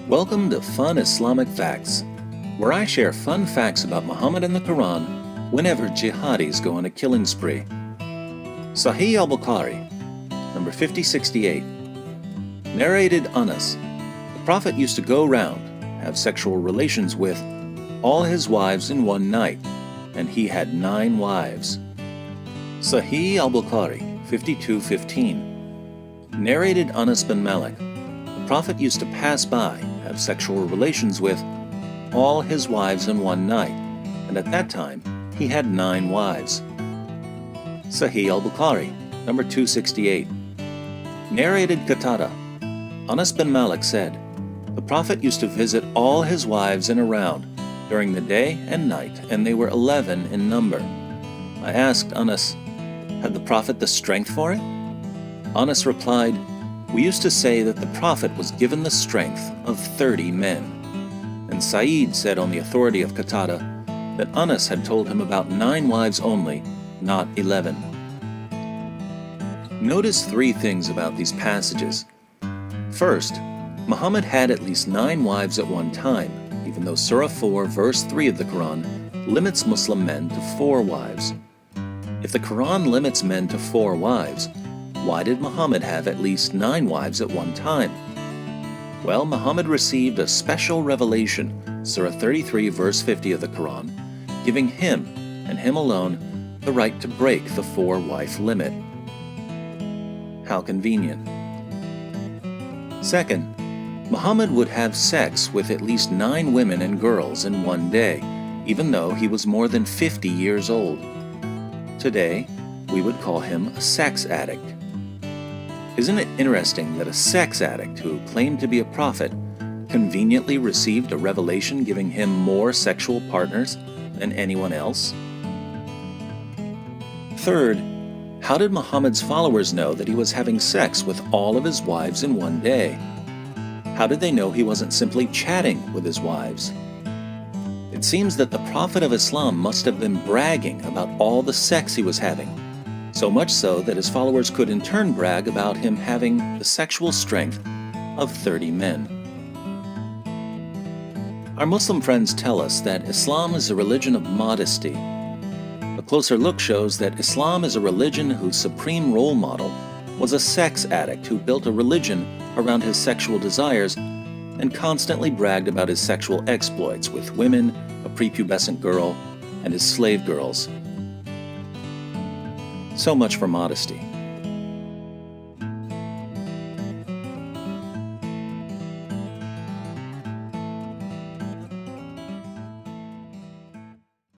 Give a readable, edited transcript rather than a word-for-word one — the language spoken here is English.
Welcome to Fun Islamic Facts, where I share fun facts about Muhammad and the Quran whenever jihadis go on a killing spree. Sahih al-Bukhari, number 5068. Narrated Anas, the Prophet used to go round, have sexual relations with all his wives in one night, and he had 9 wives. Sahih al-Bukhari, 5215. Narrated Anas bin Malik, the Prophet used to pass by, have sexual relations with all his wives in one night, and at that time he had 9 wives. Sahih al-Bukhari, number 268. Narrated Qatada, Anas bin Malik said, the Prophet used to visit all his wives in a round during the day and night, and they were 11 in number. I asked Anas, had the Prophet the strength for it? Anas replied, we used to say that the Prophet was given the strength of 30 men. And Sa'id said on the authority of Qatada that Anas had told him about 9 wives only, not 11. Notice 3 things about these passages. First, Muhammad had at least 9 wives at one time, even though Surah 4 verse 3 of the Quran limits Muslim men to 4 wives. If the Quran limits men to 4 wives, why did Muhammad have at least 9 wives at one time? Well, Muhammad received a special revelation, Surah 33 verse 50 of the Quran, giving him, and him alone, the right to break the 4-wife limit. How convenient. Second, Muhammad would have sex with at least 9 women and girls in one day, even though he was more than 50 years old. Today, we would call him a sex addict. Isn't it interesting that a sex addict who claimed to be a prophet conveniently received a revelation giving him more sexual partners than anyone else? Third, how did Muhammad's followers know that he was having sex with all of his wives in one day? How did they know he wasn't simply chatting with his wives? It seems that the Prophet of Islam must have been bragging about all the sex he was having, so much so that his followers could in turn brag about him having the sexual strength of 30 men. Our Muslim friends tell us that Islam is a religion of modesty. A closer look shows that Islam is a religion whose supreme role model was a sex addict who built a religion around his sexual desires and constantly bragged about his sexual exploits with women, a prepubescent girl, and his slave girls. So much for modesty.